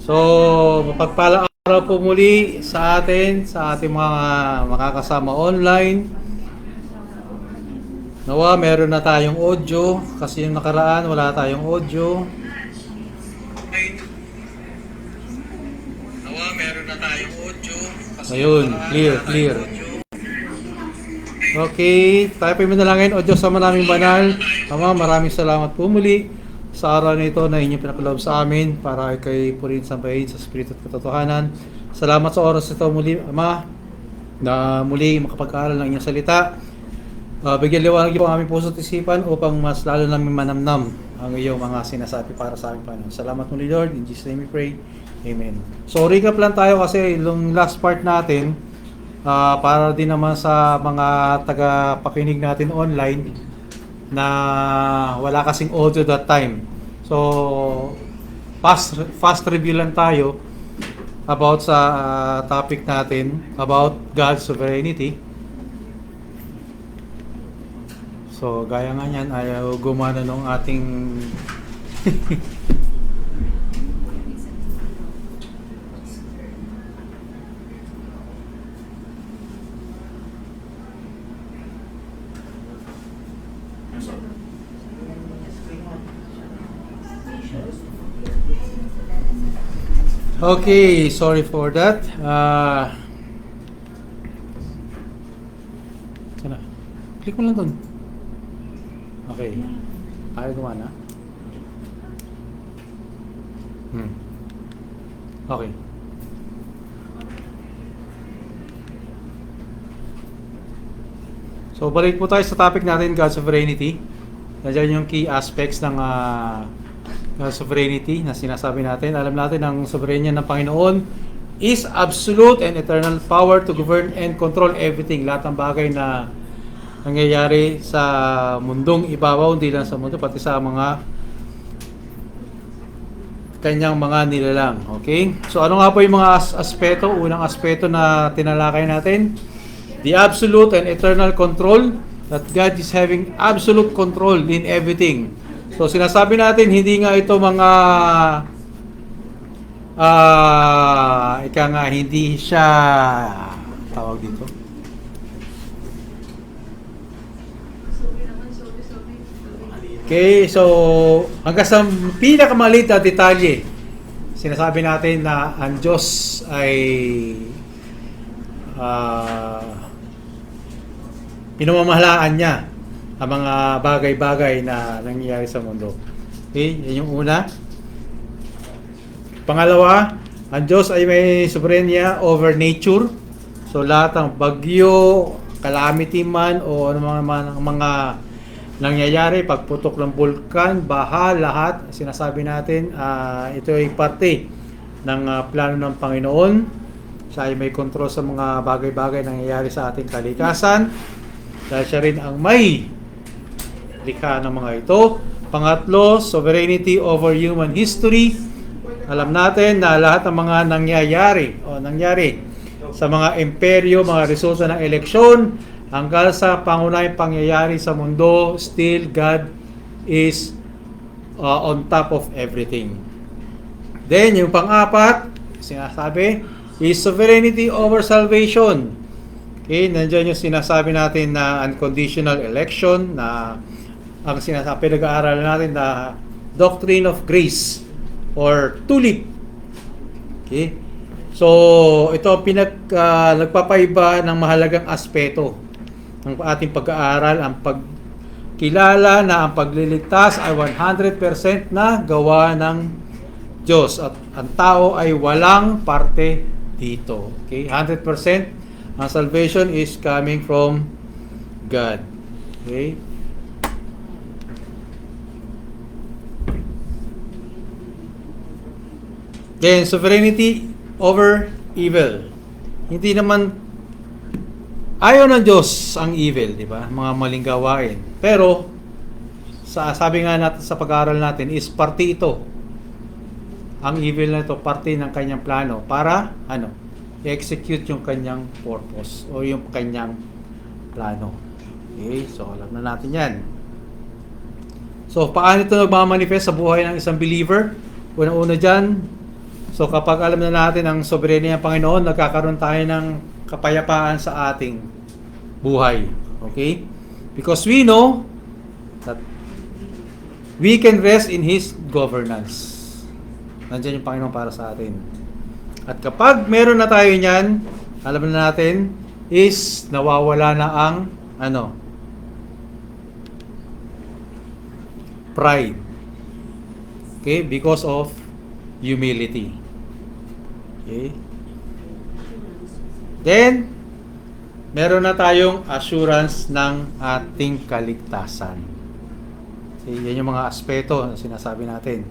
So, mapagpalang araw po muli sa atin, sa ating mga makakasama online. Nawa, meron na tayong audio kasi yung nakaraan wala tayong audio. Nawa, meron na tayong audio kasi ayun, clear. Okay, type mo na lang ngayon, O Diyos, Ama naming banal. Ama, maraming salamat po muli sa araw na ito na inyong pinakalob sa amin para kay purin sambahin sa Espiritu at katotohanan. Salamat sa oras ito muli, Ama, na muli makapag-aaral ng inyong salita. Bigyan liwanag po ang aming puso at isipan upang mas lalo namin manamnam ang iyong mga sinasabi para sa aming Panginoon. Salamat muli, Lord. In Jesus' name we pray. Amen. So, recap lang tayo kasi yung last part natin, para din naman sa mga taga-pakinig natin online na wala kasing audio that time. So, fast review lang tayo about sa topic natin about God's sovereignty. So, gaya nga yan, ayaw gumana nung ating Okay, sorry for that. Sana. Click mo lang doon. Okay. Ayaw gumana. Okay. So, balik po tayo sa topic natin, God's sovereignty. Nandiyan yung key aspects ng sovereignty na sinasabi natin. Alam natin ang soberanya ng Panginoon is absolute and eternal power to govern and control everything. Lahat ng bagay na nangyayari sa mundong ibabaw, hindi lang sa mundo, pati sa mga kanyang mga nilalang. Okay? So ano nga po yung mga aspeto? Unang aspeto na tinalakay natin, the absolute and eternal control, that God is having absolute control in everything. So sinasabi natin hindi nga ito mga ika nga hindi siya tawag dito. Okay, so hanggang sa pinakamaliit na detalye, sinasabi natin na ang Diyos ay pinamamahalaan niya ang mga bagay-bagay na nangyayari sa mundo. Okay, yan yung una. Pangalawa, ang Diyos ay may soberanya over nature. So lahat ng bagyo, calamity man o ano mga nangyayari, pagputok ng bulkan, baha, lahat sinasabi natin ito ay parte ng plano ng Panginoon. Siya ay may control sa mga bagay-bagay na nangyayari sa ating kalikasan. Dahil siya rin ang may likha ng mga ito. Pangatlo, sovereignty over human history. Alam natin na lahat ng mga nangyari sa mga imperyo, mga resulta ng eleksyon, hanggang sa pangunahing pangyayari sa mundo, still God is on top of everything. Then, yung pang-apat, sinasabi, is sovereignty over salvation. Okay, nandiyan yung sinasabi natin na unconditional election, na ang sinasabi, nag-aaral natin na doctrine of grace or tulip. Okay? So, ito nagpapaiba ng mahalagang aspeto ng ating pag-aaral, ang pagkilala na ang pagliligtas ay 100% na gawa ng Diyos at ang tao ay walang parte dito. Okay? 100% ang salvation is coming from God. Okay? Then, sovereignty over evil. Hindi naman ayaw ng Diyos ang evil, di ba? Mga maling gawain. Pero, sabi nga natin sa pag-aaral natin, is parte ito. Ang evil na ito, parte ng kanyang plano para, i-execute yung kanyang purpose o yung kanyang plano. Okay? So, alam na natin yan. So, paano ito nagmamanifest sa buhay ng isang believer? Unang-una dyan, So kapag alam na natin ang soberenya ng Panginoon, nagkakaroon tayo ng kapayapaan sa ating buhay. Okay? Because we know that we can rest in His governance. Nandiyan yung Panginoon para sa atin. At kapag meron na tayo niyan, alam na natin, is nawawala na ang pride. Okay? Because of humility. Okay? Then, meron na tayong assurance ng ating kaligtasan. Okay? Yan yung mga aspeto na sinasabi natin.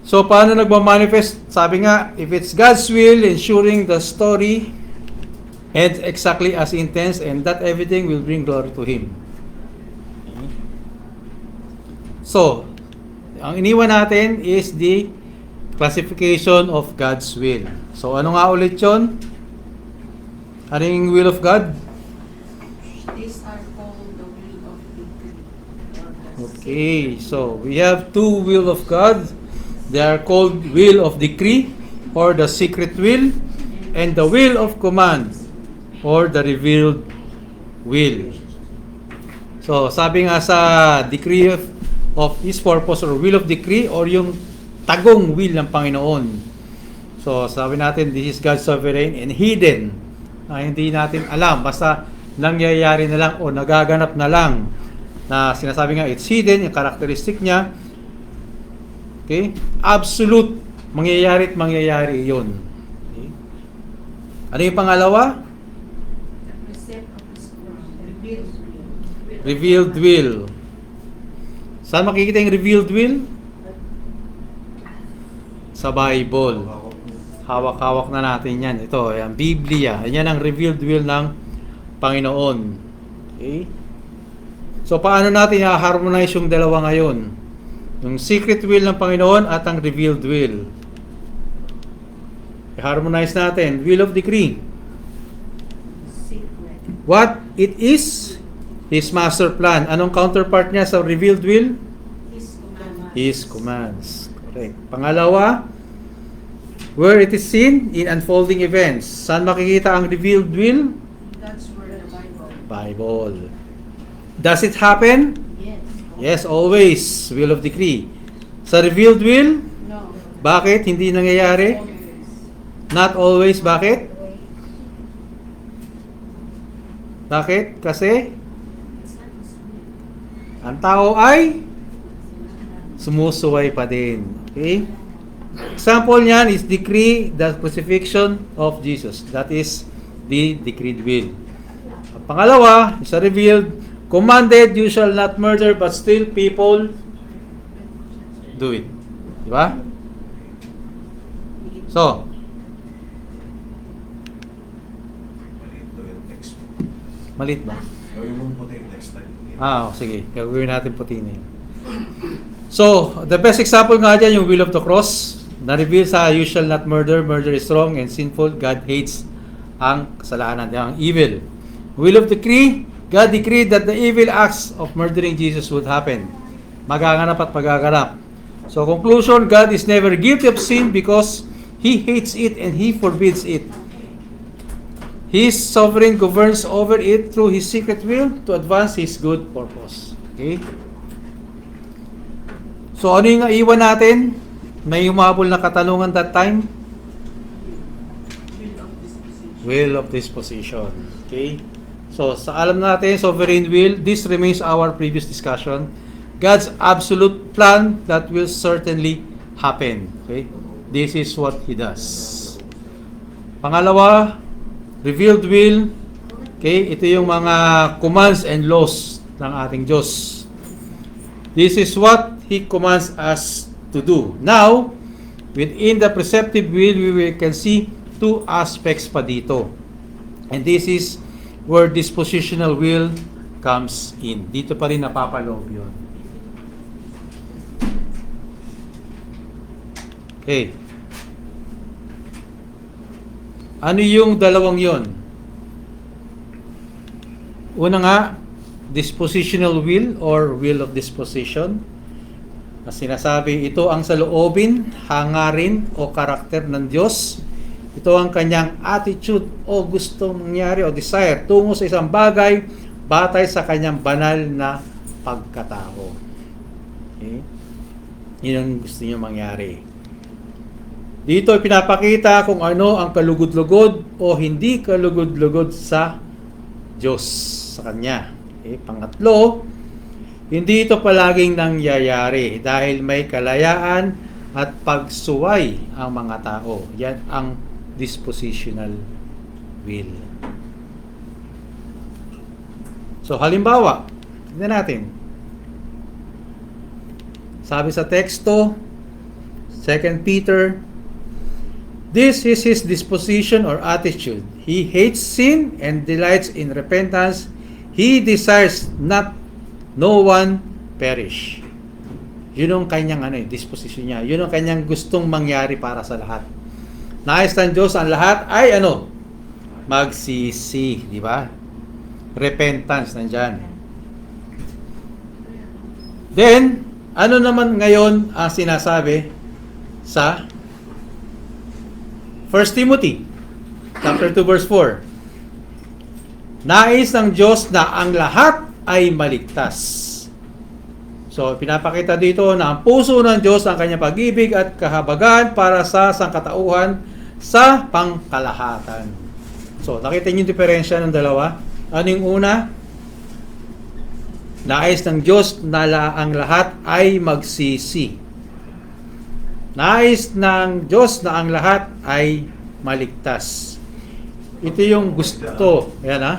So, paano nagmamanifest? Sabi nga, if it's God's will, ensuring the story ends exactly as intends and that everything will bring glory to Him. Okay? So, ang iniwan natin is the classification of God's will. So, ano nga ulit yun? Ano yung will of God? These are called the will of the Okay, so we have two will of God. They are called will of decree or the secret will and the will of command or the revealed will. So, sabi nga sa decree of His purpose or will of decree or yung tagong will ng Panginoon. So, sabi natin, this is God's sovereign and hidden. Hindi natin alam. Basta nangyayari na lang o nagaganap na lang. Na sinasabi nga, it's hidden, yung characteristic niya. Okay? Absolute. Mangyayari at mangyayari yun. Okay? Ano yung pangalawa? Revealed will. Saan makikita yung revealed will? Sa Bible. Hawak-hawak na natin yan. Ito, yung Biblia. Yan ang revealed will ng Panginoon. Okay? So, paano natin i-harmonize yung dalawa ngayon? Yung secret will ng Panginoon at ang revealed will. I-harmonize natin. Will of decree. What it is, His master plan. Anong counterpart niya sa revealed will? His commands. Correct. Pangalawa, where it is seen in unfolding events. Saan makikita ang revealed will? That's where the Bible. Bible. Does it happen? Yes. Yes, always. Will of decree. Sa revealed will? No. Bakit hindi nangyayari? Not always. Bakit? Bakit? Kasi ang tao ay sumusuway pa din. Okay? Example niyan is decree the crucifixion of Jesus. That is the decreed will. Ang pangalawa, is a revealed, commanded, you shall not murder, but still people do it. Di ba? So, malit ba? Gawin mo puti next time. Sige. Gagawin natin puti na yun. So, the best example nga dyan, yung will of the cross. Na-reveal sa you shall not murder. Murder is wrong and sinful. God hates ang kasalanan, ang evil. Will of decree, God decreed that the evil acts of murdering Jesus would happen. Magaganap at magaganap. So, conclusion, God is never guilty of sin because He hates it and He forbids it. His sovereign governs over it through His secret will to advance His good purpose. Okay? So, ano yung iwan natin? May humabol na katanungan that time? Will of disposition. Okay? So, sa alam natin, sovereign will, this remains our previous discussion. God's absolute plan that will certainly happen. Okay? This is what He does. Pangalawa, revealed will. Okay? Ito yung mga commands and laws ng ating Diyos. This is what He commands us to do. Now, within the preceptive will, we can see two aspects pa dito. And this is where dispositional will comes in. Dito pa rin napapaloob yun. Okay. Ano yung dalawang yon? Una nga, dispositional will or will of disposition. na sinasabi, ito ang saloobin, hangarin o karakter ng Diyos. Ito ang kanyang attitude o gustong mangyari o desire tungo sa isang bagay batay sa kanyang banal na pagkatao. Okay? Yun ang gusto niya mangyari. Dito pinapakita kung ano ang kalugod-lugod o hindi kalugod-lugod sa Diyos, sa Kanya. Okay? Pangatlo, hindi ito palaging nangyayari dahil may kalayaan at pagsuway ang mga tao. Yan ang dispositional will. So halimbawa, tignan natin. Sabi sa teksto, 2 Peter, this is his disposition or attitude. He hates sin and delights in repentance. He desires not no one perish. Yun ang kanyang disposition niya. Yun ang kanyang gustong mangyari para sa lahat. Nais ng Diyos ang lahat ay magsisi, di ba? Repentance nandyan. Then, ano naman ngayon ang sinasabi sa 1 Timothy chapter 2 verse 4? Nais ng Diyos na ang lahat ay maligtas. So, pinapakita dito na ang puso ng Diyos ang kanyang pag-ibig at kahabagan para sa sangkatauhan sa pangkalahatan. So, nakita niyo yung diferensya ng dalawa? Ano yung una? Nais ng Diyos na ang lahat ay magsisi. Nais ng Diyos na ang lahat ay maligtas. Ito yung gusto. Ayan ha.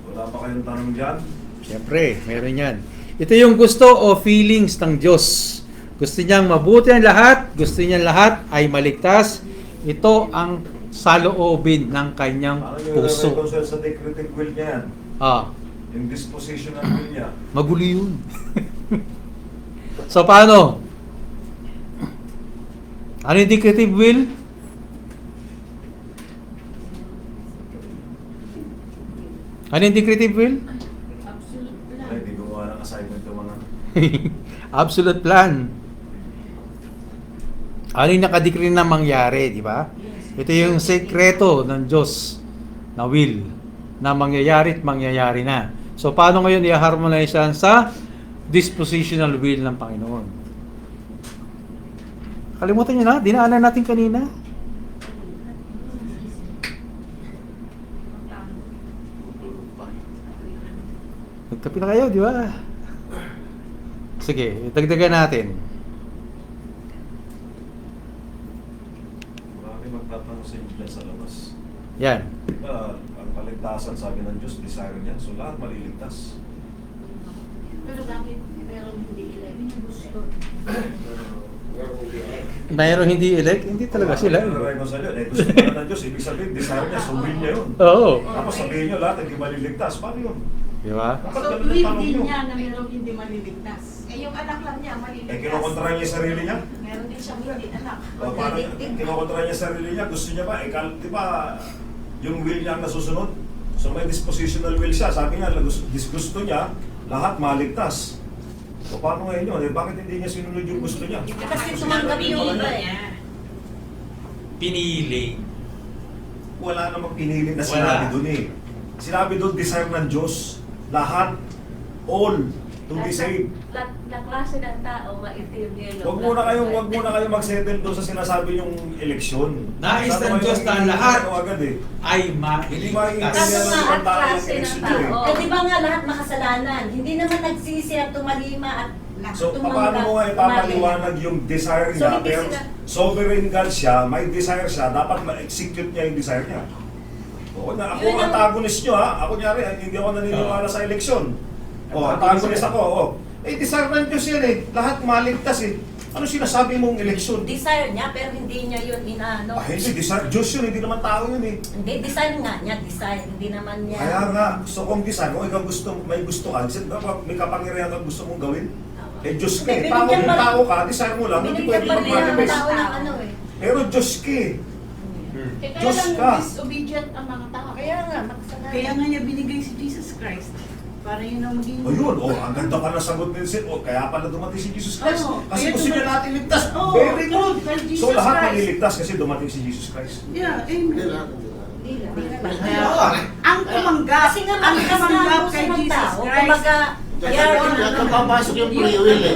Wala pa kayong tanong dyan? Siyempre, meron yan. Ito yung gusto o feelings ng Diyos. Gusto niyang mabuti ang lahat. Gusto niyang lahat ay maligtas. Ito ang saloobin ng kanyang Parang yung puso. reconcile sa decretive will niya yan. Yung dispositional will niya. Magulo yun. So, paano? Ano yung decretive will? Ano yung decretive will? Absolute Ay, plan. hindi gumawa ng assignment yung mga... Absolute plan. Ano yung nakadecree na mangyari, di ba? Ito yung sekreto ng Diyos na will na mangyayari at mangyayari na. So, paano ngayon i-harmonize yan sa dispositional will ng Panginoon? Kalimutan nyo na, dinaanan natin kanina. Nagkape na kayo, di ba? Sige, dagdagan natin. Marami magtatanong sa inyo dyan sa labas. Yan. Diba, ang kaligtasan sabi ng Diyos, desire niya. So lahat maliligtas. Pero bakit meron hindi ilagay? Gusto. Mayroong hindi elect, hindi talaga sila. Reconcile yun. Gusto na ng Diyos. Ibig sabihin, desire niya. So will niya yun. Oo. Tapos sabihin niyo lahat hindi maliligtas. Paano yun? Di ba? Dapat So, ganun ang believe tanong din niyo. niya na meron hindi maliligtas. Eh, yung anak lang niya, maliligtas. Kinokontra niya yung sarili niya? Meron din siyang hindi anak. Paano kinokontra niya yung sarili niya? Gusto niya ba? Di ba yung will niya ang nasusunod? So may dispositional will siya. Sabi niya, gusto niya, lahat maligtas. So paano ngayon yun? Bakit hindi niya sinunod yung gusto niya? Kasi tumanggap yung iba eh. Pinili. Wala namang pinili na Wala. sinabi doon eh. Sinabi doon, desire ng Diyos. Lahat, all, to be saved. Na klase ng tao, maitim yun. Huwag muna kayong mag-settle doon sa sinasabi yung eleksyon. Nais ng Masyado Diyos kayong na lahat ano agad eh. ay Hindi Kaso maintindihan nga, ng ibang tao yung klase ng eleksyon tao. nyo eh. Eh, di ba nga lahat makasalanan? Hindi naman nagsisi at tumalima at So, tumanggap, paano mo nga ipapaliwanag yung desire So, niya? hindi Pero sila- sovereign God siya, may desire siya, dapat ma-execute niya yung desire niya. Oo na, ako Yun ang ang- antagonist nyo ha. Ako nyari, hindi ako naniniwala sa eleksyon. Antagonist ako. Eh, desire ng Diyos yan eh. Lahat maligtas eh. Ano sinasabi mong eleksyon? Desire niya, pero hindi niya yun inaano. Ah, hindi, desire. Diyos yun, hindi naman tao yun eh. Hindi, desire nga niya, desire. Hindi naman niya. Kaya nga, gusto kong desire. Kung ikaw may gusto ka, may kapangyarihan ka gusto mong gawin. Eh, Diyos ka eh. Hindi, Tao, binigyan kung pa- tao ka, desire mo lang, hindi Binigyan pwede pa rin ng mag-manifest. tao ng ano eh. Pero Diyos ka eh. Kaya Diyos lang ka. disobedient ang mga tao. Kaya nga, makasalanan. Kaya nga niya binigay si Jesus Christ. Para yun ang maging... O yun, ang ganda pa na sagot ni Sir. Kaya pala dumating si Jesus Christ. Oo, Kasi kaya gusto niya dumating- natin ligtas. Oo, Very good. kay Jesus So lahat Christ. maliligtas kasi dumating si Jesus Christ. Yeah, Hindi amen. lahat. Ang tumanggap, Kasi nga ang malakas na tumanggap ang kay puso ng Jesus tao. Christ. Kumbaga, Kaya papasok yung free will eh.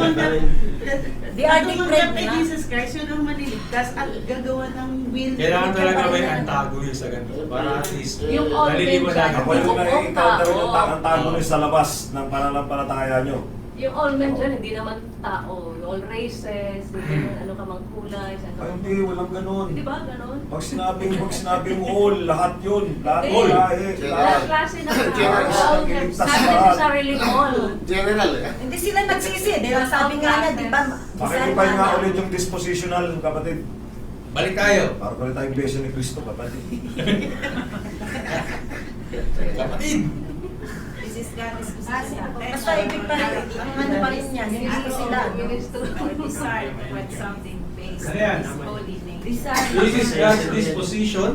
They are Ang different tumanggap kay na. Jesus Christ, yun ang maliligtas at gagawa ng will. Kailangan talaga may antagonist sa ganito. Para at least, Yung all naliliwan men na Ako yung na-encounter yung antagonist sa labas ng pananampalataya nyo. Yung all men dyan, hindi naman tao. All races, hindi naman ano ka mang kulay. Ay hindi, walang ganun. Di ba ganon? Pag sinabing all, lahat yun. Lahat Hindi. all, lahat. Lahat klase na General. all have Ligtas not lahat. necessarily all. General eh. Hindi sila nagsisi. Diba? Sabi nga niya, di ba? Pakikipay nga ulit yung dispositional, kapatid. balik tayo. Para ulit tayong beso ni Cristo, kapatid. Kapatid! Basta ibig pa rin, ang ano pa rin niya, hindi sila. Desire with something based Ano yan? on His holy name. This is God's disposition.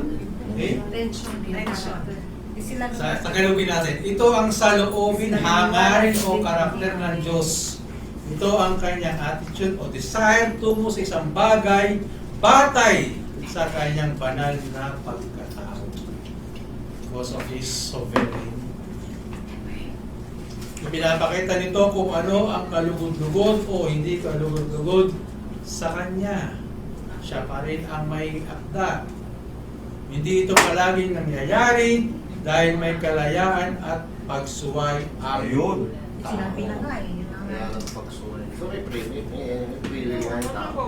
Okay? Intention. Hindi sila Sa Tagalogin natin, ito ang saloobin, hangarin o karakter ng Diyos. Ito ang kanyang attitude o desire tungo sa isang bagay, batay sa kanyang banal na pagkatao. Because of His sovereignty. Pinapakita nito kung ano ang kalugod-lugod o hindi kalugod-lugod sa Kanya. Siya pa rin ang may akda. Hindi ito palaging nangyayari dahil may kalayaan at pagsuway ang Ayun. Sinabi na nga eh. Kaya nagpagsuway. So may free will nga yung tao.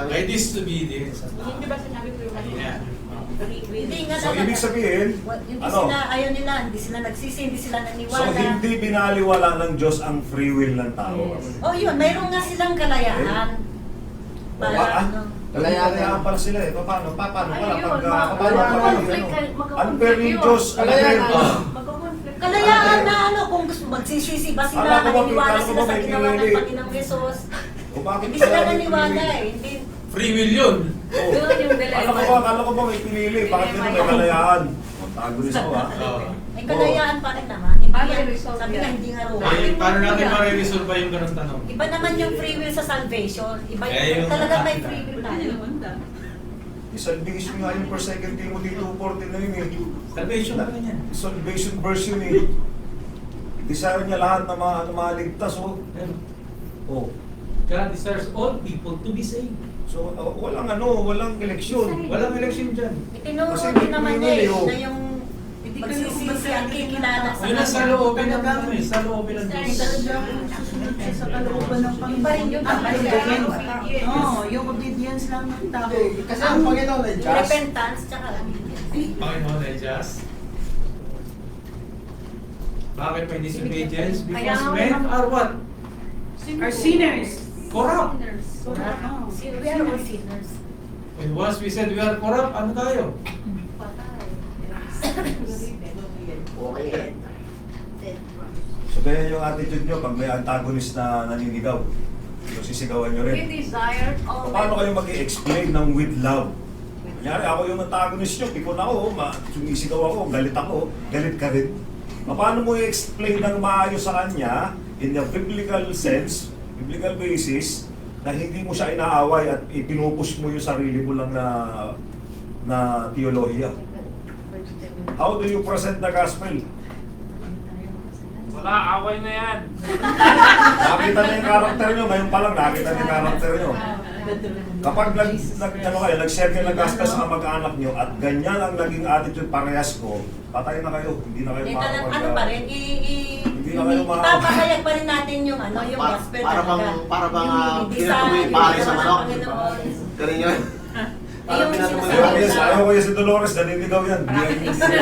May disobedience. Hindi ba sinabi ko yung Ayan. Hindi nga So, ibig sabihin, hindi ano? sila, ayaw nila, hindi sila nagsisi, hindi sila So, naniwala. hindi binaliwala ng Diyos ang free will ng tao. Oh yun, mayroon nga silang kalayaan. Para ano. Kalayaan pala sila eh. Paano pala? Ayun, Paano? Unfair yung Diyos. Unfair Kalayaan. Diyos. Magkukonflict. Kalayaan na ano, kung gusto magsisisi ba sila, Alam ko ba, naniniwala alam ko sila ba sa may ginawa ng pinili? Panginoong Jesus. O bakit Hindi pala sila may naniwala pinili? eh. Hindi. Free will yun. Doon yung dilemma. Akala ko ba may pinili? Bakit yun may kalayaan? Antagonist ko ha. May kalayaan pa rin naman. Hindi Paano yan, i-resolve sabi yan? nga hindi nga raw. Eh, paano natin mariresolve ba yung ganun tanong? Iba naman yung free will sa salvation. Iba Eh, yung yung- talaga may free will Ano tayo. naman da? Salvation nga yun for 2 Timothy 2:14 na yun eh. Salvation na yan. Salvation verse yun eh. Desire niya lahat na maligtas. Oh. God desires all people to be saved. So, walang eleksyon. Walang election dyan. Itinuro Kasi din naman niya eh, pinili, oh. na yung magsisisi ang kikilala sa Yun ang saloobin ng ano eh, saloobin ng Diyos. Talagang susunod siya sa kalooban ng Panginoon. Iba rin yun, Ang tama yun. obedience. Oo, yung obedience lang ng tao. Kasi ang Panginoon ay just. Repentance, tsaka Panginoon ay just. Bakit may disobedience? Because Kaya- men are what? Are sinners. Corrupt. Oo. we are all sinners. And once we said we are corrupt, ano tayo? Okay. So, ganyan yung attitude nyo pag may antagonist na naninigaw. So, sisigawan nyo We rin. desire all Paano men. kayo mag-i-explain ng with love? Kunyari, ako yung antagonist nyo, pikon ako, sumisigaw ako, galit ka rin. Paano mo i-explain ng maayos sa kanya, in the biblical sense, biblical basis, na hindi mo siya inaaway at ipinupush mo yung sarili mo lang na teolohiya? How do you present the gospel? Wala, away na yan. Nakita niyo yung karakter nyo, ngayon pa lang nakita niyo yung karakter nyo. Kapag nag-share kayo ng gospel sa kamag-anak nyo at ganyan ang naging attitude parehas ko, patay na kayo, hindi na kayo Ano pa rin, Hindi na kayo ipapahayag pa rin natin yung ano, yung gospel Para bang Yung pinatuloy design, pare sa yung manok. Panginoon. Ganun yun. Yung Parang pinatuloy sinasabi pare sa- sa Ayaw ko yung si Dolores, naninigaw yan.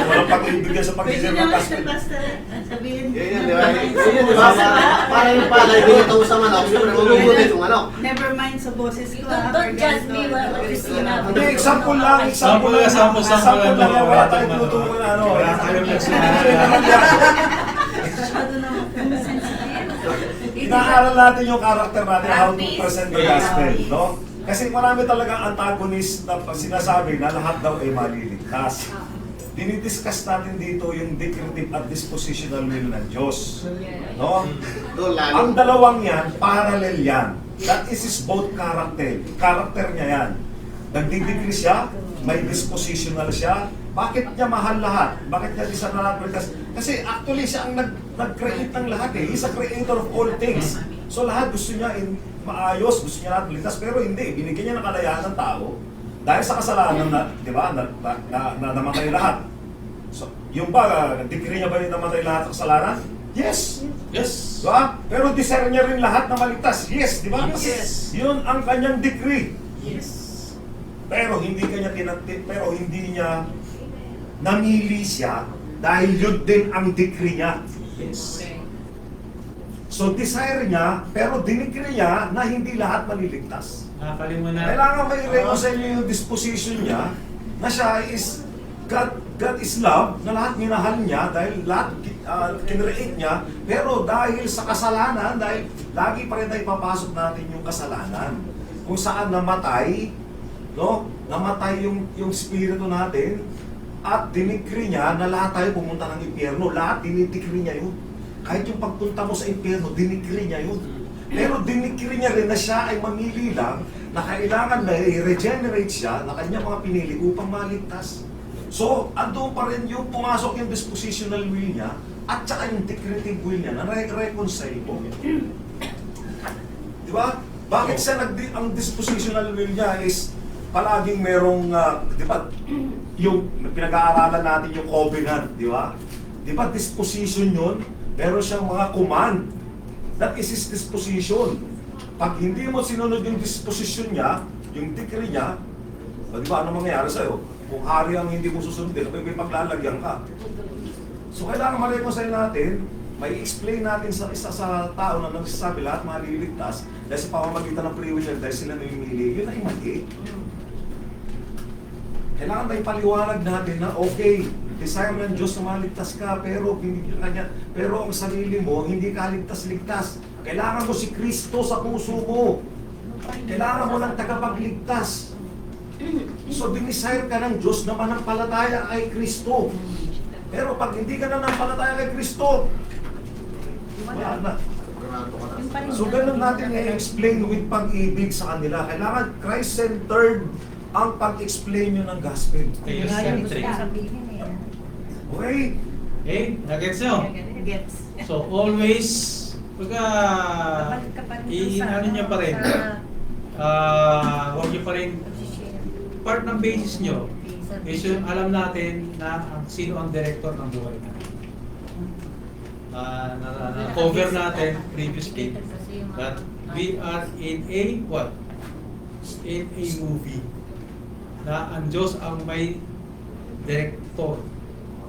Walang pag-ibig yan sa Pwede pag-share ng naman gospel. siya basta sabihin. Yun yun, di ba? Yun yun, di ba? Para yung palay, binito sa manok, siyempre magugulit yung manok. Never mind sa boses ko. Don't judge me what you see na. Hindi, example lang. Sample lang. Example lang. Wala tayong tutukan na ano. Wala tayong Masyado naman sensitive. Inaaral natin yung character natin, how to present the gospel, no? Kasi marami talagang antagonist na sinasabi na lahat daw ay maliligtas. dinidiscuss natin dito yung decretive at dispositional will ng Diyos. No? Doon lalo. Ang dalawang yan, parallel yan. That is his both character. Character niya yan. Nagdidecree siya, may dispositional siya. Bakit niya mahal lahat? Bakit niya di siya nalapritas? Kasi actually siya ang nag-create ng lahat eh. He's a creator of all things. So lahat gusto niya maayos, gusto niya lahat ligtas, pero hindi. Binigyan niya ng kalayaan ng tao dahil sa kasalanan na, di ba, na namatay lahat. So, yung ba, decree niya ba yung namatay lahat sa kasalanan? Yes! Yes. Diba? Pero desire niya rin lahat na maligtas. Yes, di ba? Kasi Yes. yun ang kanyang decree. Yes. Pero hindi niya namili siya dahil yun din ang decree niya. Yes. So desire niya, pero dinikree niya na hindi lahat maliligtas. Nakakalimutan. Kailangan may reconcile yung disposition niya na siya is God is love, na lahat minahal niya dahil lahat kinreate niya, pero dahil sa kasalanan, dahil lagi pa rin tayo papasok natin yung kasalanan. Kung saan namatay, no? Namatay yung spirito natin at dinikri niya na lahat tayo pumunta ng impyerno. Lahat dinidikri niya yun. Kahit yung pagpunta mo sa impyerno, dinikri niya yun. Pero dinikri niya rin na siya ay mamili lang na kailangan na i-regenerate siya na kanyang mga pinili upang maligtas. So, andun pa rin yung pumasok yung dispositional will niya at saka yung decretive will niya na reconcile mo. Di ba? Bakit siya ang dispositional will niya is palaging merong, di ba, yung pinag-aaralan natin yung covenant, di ba? Di ba disposition yun? Meron siyang mga command. That is his disposition. Pag hindi mo sinunod yung disposition niya, yung decree niya, di ba, ano mangyayari sa'yo? Kung hari ang hindi mo susundin, may paglalagyan ka. So kailangan ma-reconcile natin, may explain natin sa isa sa tao na nagsasabi lahat maliligtas dahil sa pamamagitan ng free will niya, dahil sila namimili, yun ay mali. Kailangan tayo paliwanag natin na okay, desire ng Diyos na maligtas ka, pero ang sarili mo, hindi ka ligtas-ligtas. Kailangan mo si Kristo sa puso mo. Kailangan mo ng tagapagligtas. So, dinisire ka ng Diyos na manampalataya kay Kristo. Pero pag hindi ka na nanampalataya kay Kristo, wala na. So, ganun natin i-explain with pag-ibig sa kanila. Kailangan Christ-centered ang pag-explain nyo ng gospel. Kayo centric. Okay? Okay? Nagets nyo? Gets. So, always, pagka i-ano nyo pa rin, huwag nyo pa rin, part ng basis nyo, is yung alam natin na sino ang director ng buhay natin. Na-cover natin previously that we are in a what? In a movie na ang Diyos ang may director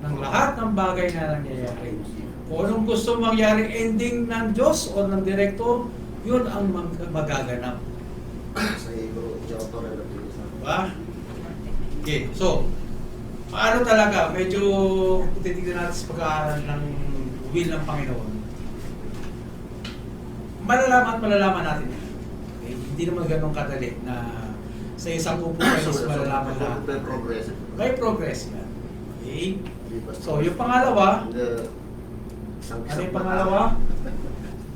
ng lahat ng bagay na nangyayari. Kung anong gusto mangyari ending ng Diyos o ng director, yun ang magaganap. Sa Hebrew, Jotor, Diba? Okay, so, paano talaga? Medyo titignan natin sa pag-aaral ng will ng Panginoon. Malalaman natin. Okay? Hindi naman ganun kadali na sa isang upuan is malalaman lahat. Progressive. May progress yan. Okay? So, yung pangalawa, ano yung pangalawa?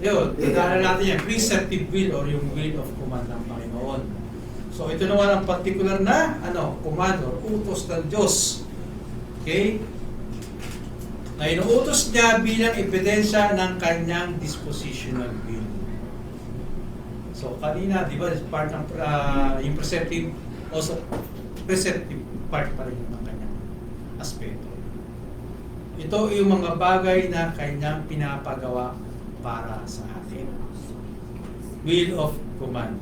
Yun, tignan natin yan, preceptive will or yung will of command ng Panginoon. So, ito naman ang particular na command or utos ng Diyos. Okay? Na inuutos niya bilang ebidensya ng kanyang dispositional will. So, kanina, di ba, part ng yung preceptive, also preceptive part pa rin ng kanyang aspeto. Ito yung mga bagay na kanyang pinapagawa para sa atin. Will of command.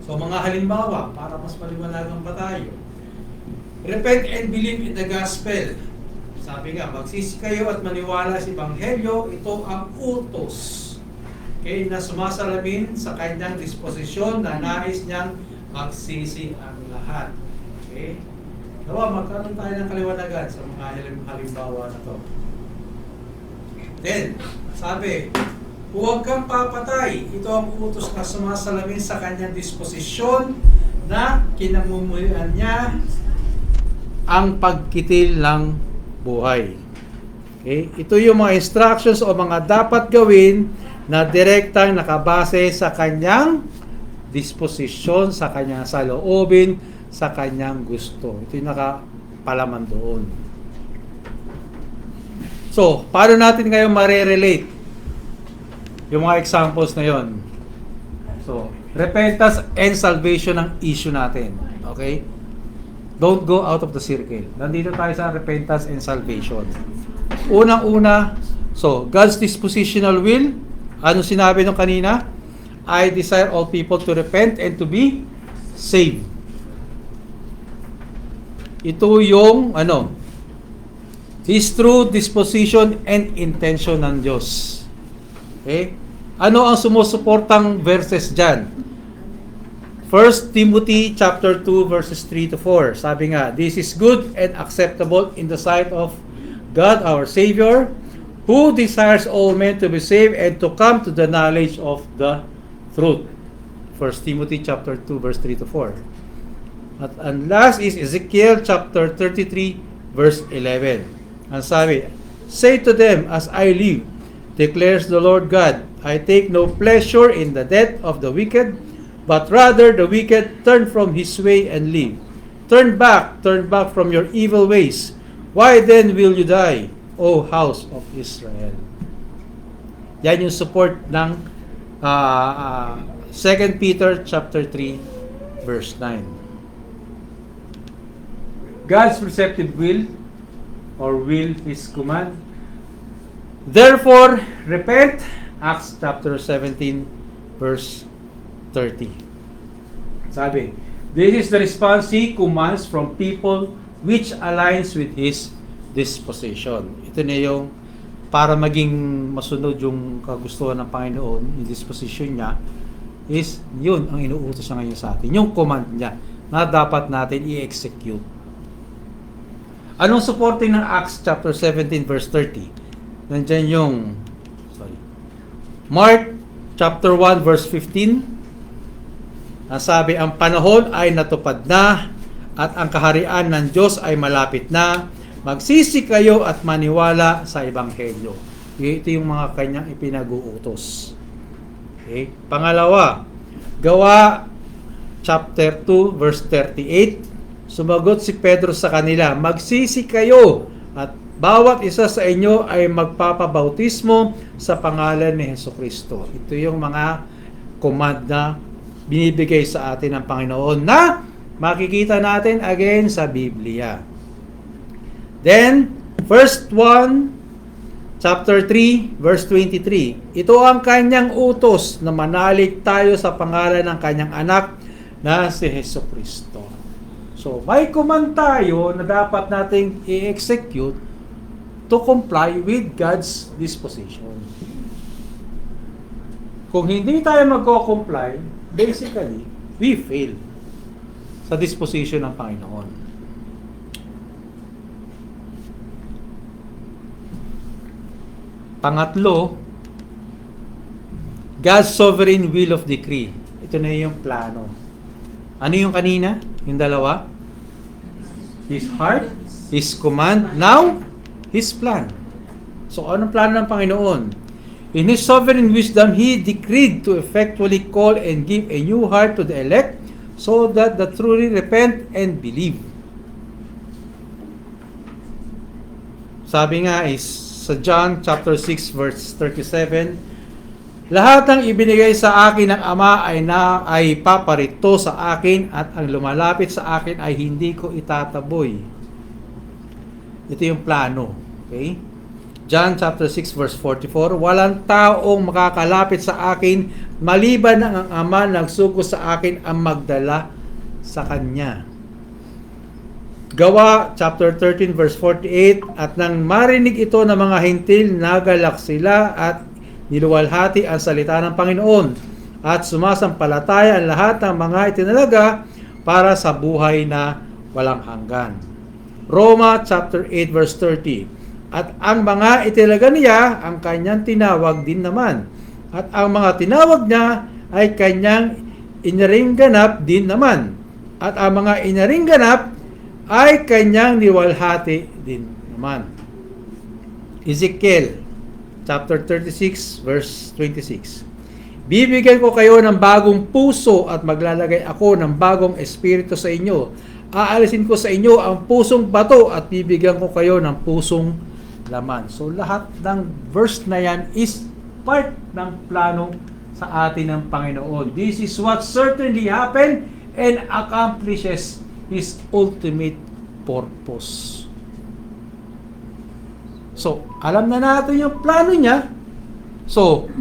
So mga halimbawa, para mas maliwanagan pa tayo. Repent and believe in the gospel. Sabi nga, magsisi kayo at maniwala sa Ebanghelyo, ito ang utos. Okay, na sumasalamin sa kanyang disposisyon na nais niyang magsisi ang lahat. Okay? Nawa, magkaroon tayo ng kaliwanagan sa mga halimbawa na to. Then, sabi, huwag kang papatay. Ito ang utos na sumasalamin sa kanyang disposisyon na kinamumuhian niya ang pagkitil ng buhay. Okay? Ito yung mga instructions o mga dapat gawin na direktang nakabase sa kanyang disposisyon, sa kanyang saloobin, sa kanyang gusto. Ito yung nakapalaman doon. So, paano natin ngayon marerelate yung mga examples na yon? So, repentance and salvation ang issue natin. Okay? Don't go out of the circle. Nandito tayo sa repentance and salvation. Unang-una, so, God's dispositional will. Ano sinabi nung kanina? I desire all people to repent and to be saved. Ito yung, His true disposition and intention ng Diyos. Okay? Ano ang sumusuportang verses dyan? 1 Timothy chapter 2 verses 3 to 4. Sabi nga, this is good and acceptable in the sight of God our Savior, who desires all men to be saved and to come to the knowledge of the truth. 1 Timothy chapter 2 verse 3 to 4. And last is Ezekiel chapter 33 verse 11. Ang sabi, say to them, as I live, declares the Lord God, I take no pleasure in the death of the wicked, but rather the wicked turn from his way and live. Turn back from your evil ways. Why then will you die, O house of Israel? Yan yung support ng 2 Peter chapter 3 verse 9. God's preceptive will or will His command. Therefore, repent. Acts chapter 17 verse 30. Sabi, this is the response He commands from people which aligns with His disposition. Ito na yung para maging masunod yung kagustuhan ng Panginoon, yung disposition niya, is yun ang inuutos niya ngayon sa atin. Yung command niya na dapat natin i-execute. Anong supporting ng Acts chapter 17 verse 30? Nandiyan yung Mark chapter 1 verse 15. Ang sabi, ang panahon ay natupad na at ang kaharian ng Diyos ay malapit na. Magsisi kayo at maniwala sa Ebanghelyo. Ito yung mga kanyang ipinag-uutos. Okay? Pangalawa, Gawa chapter 2 verse 38. Sumagot si Pedro sa kanila, magsisi kayo at bawat isa sa inyo ay magpapabautismo sa pangalan ni Jesucristo. Ito yung mga command na binibigay sa atin ng Panginoon na makikita natin again sa Biblia. Then, 1 chapter 3, verse 23. Ito ang kanyang utos na manalig tayo sa pangalan ng kanyang anak na si Jesucristo. So, may command tayo na dapat nating i-execute to comply with God's disposition. Kung hindi tayo magko-comply, basically, we fail sa disposition ng Panginoon. Pangatlo, God's sovereign will of decree. Ito na yung plano. Ano yung kanina? Yung dalawa? His heart, His command, now, His plan. So, anong plano ng Panginoon? In His sovereign wisdom, He decreed to effectually call and give a new heart to the elect so that they truly repent and believe. Sabi nga is sa John chapter 6 verse 37, lahat ng ibinigay sa akin ng Ama ay paparito sa akin at ang lumalapit sa akin ay hindi ko itataboy. Ito yung plano. Okay? John chapter 6 verse 44, walang taong makakalapit sa akin maliban na ang Ama nagsugo sa akin ang magdala sa Kanya. Gawa chapter 13 verse 48, at nang marinig ito ng mga hintil, nagalak sila at niluwalhati ang salita ng Panginoon at sumasampalataya ang lahat ng mga itinalaga para sa buhay na walang hanggan. Roma chapter 8 verse 30, at ang mga itinaga niya ang kanyang tinawag din naman, at ang mga tinawag niya ay kanyang inaringganap din naman, at ang mga inaringganap ay kanyang niwalhati din naman. Ezekiel chapter 36 verse 26. Bibigyan ko kayo ng bagong puso at maglalagay ako ng bagong espiritu sa inyo. Aalisin ko sa inyo ang pusong bato at bibigyan ko kayo ng pusong laman. So lahat ng verse na yan is part ng plano sa atin ng Panginoon. This is what certainly happened and accomplishes His ultimate purpose. So, alam na natin yung plano niya. So,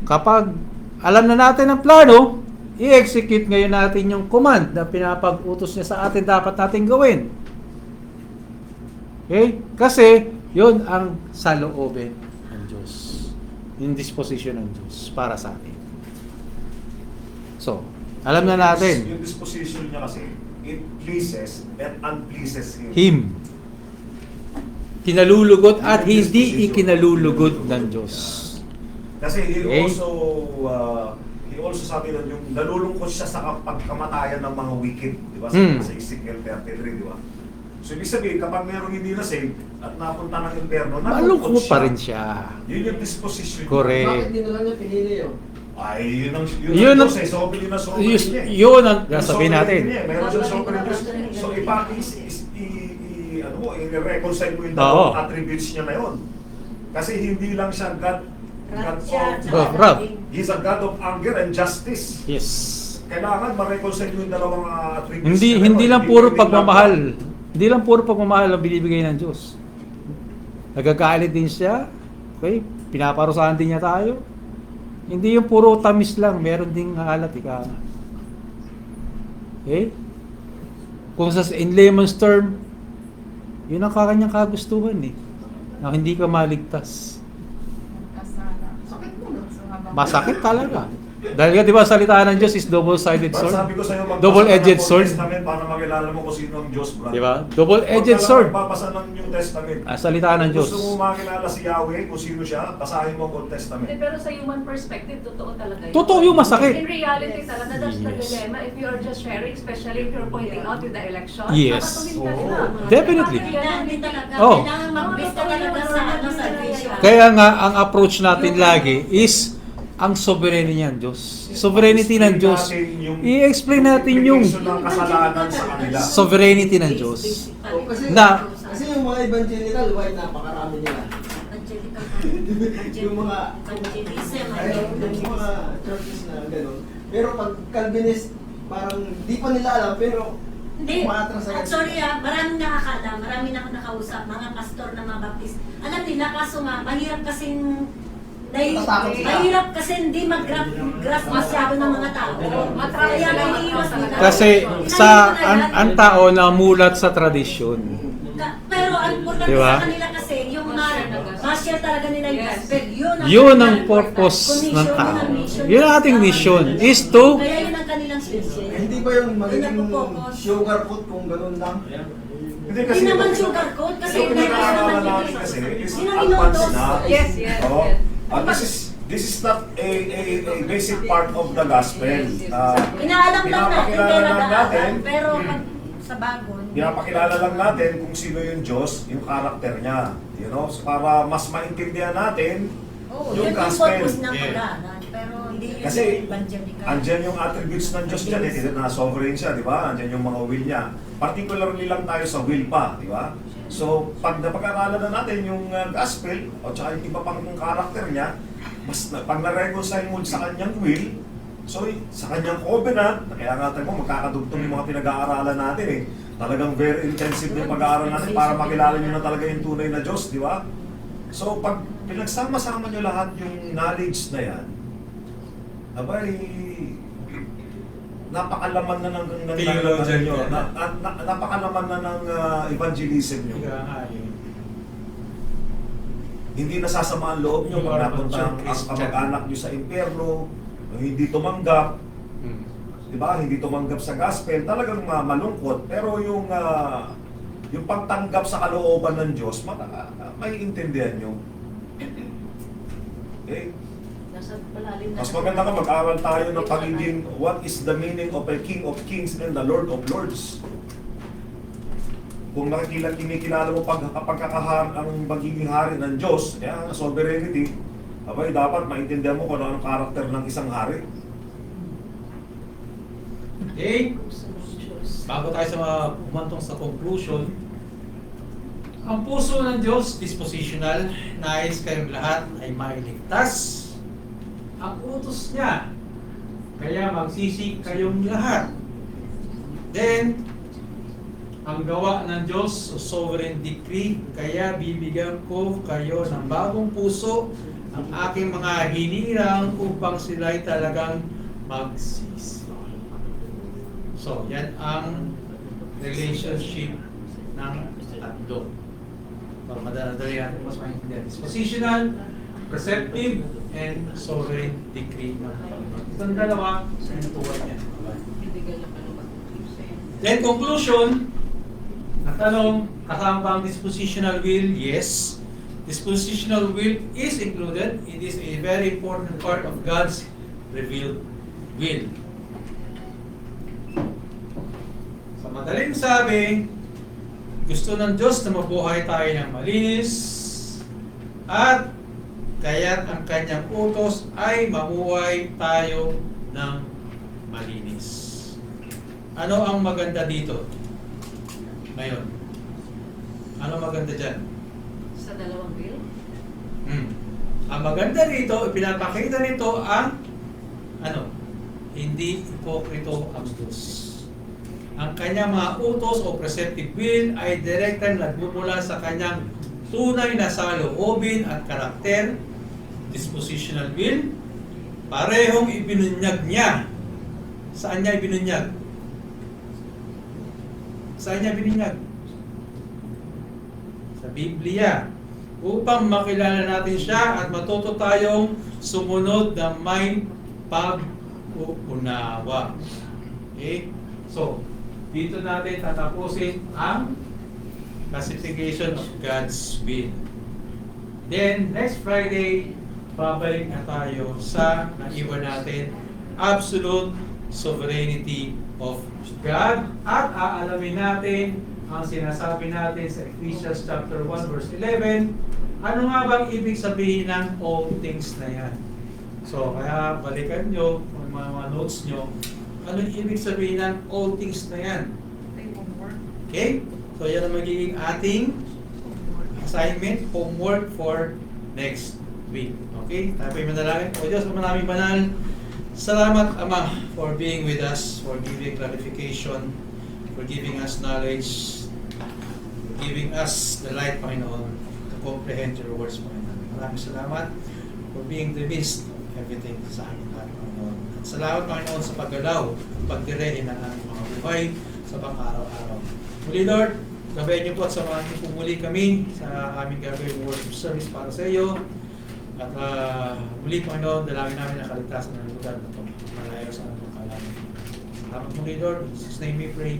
kapag alam na natin ang plano, i-execute ngayon natin yung command na pinapag-utos niya sa atin dapat natin gawin. Okay? Kasi, yun ang saloobin ng Diyos. Yung disposition ng Diyos para sa atin. So, alam na natin. Yung disposition niya kasi, it pleases and unpleases Him. Him. Kinalulugot at hindi ikinalulugot ng Diyos. Kasi he Okay. also sabi nun, yung nalulungkot siya sa pagkamatayan ng mga wicked, di ba? Hmm. Sa Ezekiel 33, di ba? So, ibig sabihin, kapag merong hindi na saved at napunta ng impyerno, Malungkot pa rin siya. Yun yung disposition. Correct. Bakit di na lang niya pinili yun? Ay, yun ang Yun ang- Diyos eh. Sovereign na sovereign niya eh. Yun ang Yung sabihin sovereign natin. niya eh. Meron siyang sovereign Diyos. So, i-reconcile mo yung Oo. dalawang attributes niya na yun. Kasi hindi lang siya God of... Rob. He's a God of anger and justice. Yes. Kailangan ma-reconcile mo yung dalawang attributes Hindi niya na hindi yun. lang puro Hindi pagmamahal. Hindi lang puro pagmamahal ang binibigay ng Diyos. Nagagalit din siya. Okay? Pinaparusahan din niya tayo. Hindi yung puro tamis lang, meron ding halat ika. Okay? Kung in layman's term, yun ang kanyang kagustuhan eh. Na hindi ka maligtas. Sakit mo. Masakit talaga. Dahil nga, di ba, salita ng Diyos is double-sided Brad, sword. sabi ko sa'yo, magbasa Double-edged ka ng Old sword. Testament para makilala mo kung sino ang Diyos, Brad. Di ba? Double-edged Huwag ka lang sword. magbabasa ng New Testament. Salita ng Diyos. Gusto mo makilala si Yahweh, kung sino siya, basahin mo ang Old Testament. Hindi, pero sa human perspective, totoo talaga yun. Totoo yung masakit. In reality talaga, that's the Yes. dilemma. If you are just sharing, especially if you're pointing out with the election, Yes. nakatulin ka Oo. nila. Definitely. Hindi talaga. Oh. Kailangan mag-base ka talaga sa salvation. Kaya nga, ang approach natin lagi is ang sovereignty ng Diyos. Sovereignty ng Diyos. I-explain natin yung implication ng kasalanan sa kanila. sovereignty ng Diyos. Oh, kasi, Na- kasi yung mga evangelical, why napakarami nila? Yung mga evangelism. yung mga churches na gano'n. Pero pag Calvinist, parang di pa nila alam, pero Hindi. umatras agad. At sorry maraming nakakala, marami na ako nakausap, mga pastor na mga baptist. Alam nila, kaso nga, mahirap kasing Natatakot sila. mahirap kasi hindi mag-grasp masyado ng mga tao. Matrap Kaya sila, iniiwas matrap nila. Kasi sa ang tao na mulat sa tradisyon. Pero ang importante Diba? sa kanila kasi, yung ma-share talaga nila yung Yes. gospel. Yun ang purpose ng tao. Yun ang ating mission is to Kaya yun ang kanilang mission. Hindi ba yung magiging nagpo-focus. sugarcoat kung gano'n lang? Hindi naman sugarcoat kasi yung meron pinag-aaralan naman natin kasi is Yun ang advanced inutos. na. Yes, yes, Oo. yes. This is not a basic part of the gospel. Inaalam lang natin, Pinapakilala kaya lang natin, nag-aaral. Pero pag sa bagon, pinapakilala lang natin kung sino yung Diyos, yung karakter niya. You know, so para mas maintindihan natin oh, yung yun yung gospel. purpose ng pag-aaral. Pero hindi yun Kasi yung evangelical. andyan yung attributes ng Diyos dyan eh, na sovereign siya, di ba? Andyan yung mga will niya. Particularly lang tayo sa will pa, di ba? So, pag napag-aralan na natin yung gospel, o tsaka yung iba pang karakter niya, pag na-reconcile mo sa kanyang will, so sa kanyang covenant, kaya nga tayo mo, magkakadugtong yung mga pinag-aaralan natin eh. Talagang very intensive yung pag-aaral natin para makilala nyo na talaga yung tunay na Diyos, di ba? So, pag pinagsama-sama nyo lahat yung knowledge na yan, abay, napakalaman na ng Theologian nyo, ka na. napakalaman na ng evangelism nyo. Hindi nasasama ang loob nyo pag napunta ang kamag-anak nyo sa impyerno, hindi tumanggap, di ba? Hindi tumanggap sa gospel, talagang malungkot. Pero yung pagtanggap sa kalooban ng Diyos, may intindihan nyo. Okay? Nasa palalim na. Mas maganda ka mag-aral tayo ng pagiging what is the meaning of a King of Kings and the Lord of Lords. kung kinikilala mo pagkakahari, ang pagiging hari ng Diyos, kaya ang sovereignty, abay dapat maintindihan mo kung ano ang karakter ng isang hari. Okay? Puso ng Diyos. Bago tayo sa mga umantong sa conclusion, ang puso ng Diyos, dispositional, nais kayong lahat ay mailigtas. Ang utos niya, kaya magsisi kayong lahat. Then, ang gawa ng Diyos, sovereign decree, kaya bibigyan ko kayo ng bagong puso, ang aking mga hinirang upang sila'y talagang magsisi. So, yan ang relationship ng tatlo. Para madadali natin mas maintindihan. Dispositional, perceptive, and sovereign decree ng Panginoon. Itong dalawa, sinutuwan niya. Bibigyan lang ano ba? Then conclusion, ang tanong, kasama ba ang dispositional will? Yes. Dispositional will is included. It is a very important part of God's revealed will. Sa madaling sabi, gusto ng Diyos na mabuhay tayo ng malinis at kaya't ang kanyang utos ay mabuhay tayo ng malinis. Ano ang maganda dito? Ngayon. Ano maganda dyan? Sa dalawang will? Ang maganda dito, ipinapakita nito ang hindi ipokrito ang Diyos. Ang kanyang mga utos o preceptive will ay direktang nagmumula sa kanyang tunay na saloobin at karakter. Dispositional will, parehong ibinunyag niya. Saan niya ibinunyag? Saan niya binunyag? Sa Biblia. Upang makilala natin siya at matuto tayong sumunod na may pag-uunawa. Okay? So, dito natin tatapusin ang classification of God's will. Then, next Friday, babalik na tayo sa naiwan natin, absolute sovereignty of God, at aalamin natin ang sinasabi natin sa Ephesians chapter 1 verse 11. Ano nga bang ibig sabihin ng all things na yan? So, kaya balikan nyo ang mga notes nyo. Ano yung ibig sabihin ng all things na yan? Okay? So, yan ang magiging ating assignment, homework for next week. Okay? Tayo po'y manalangin. O Diyos, maraming banal. Salamat, Ama, for being with us, for giving clarification, for giving us knowledge, for giving us the light, Panginoon, to comprehend your words, Panginoon. Maraming salamat for being the midst of everything sa amin lahat, Panginoon. At salamat, Panginoon, sa paggalaw, pagdirehin ng aming mga buhay sa pang-araw-araw. Muli, Lord, gabayan niyo po at samahan niyo po muli kami sa aming gagawin worship service para sa iyo. At muli, Panginoon, dalangin namin ang kaligtasan ng lugar na ito. Malayo sa ating kalangan. Salamat muli, Lord. In Jesus' name we pray.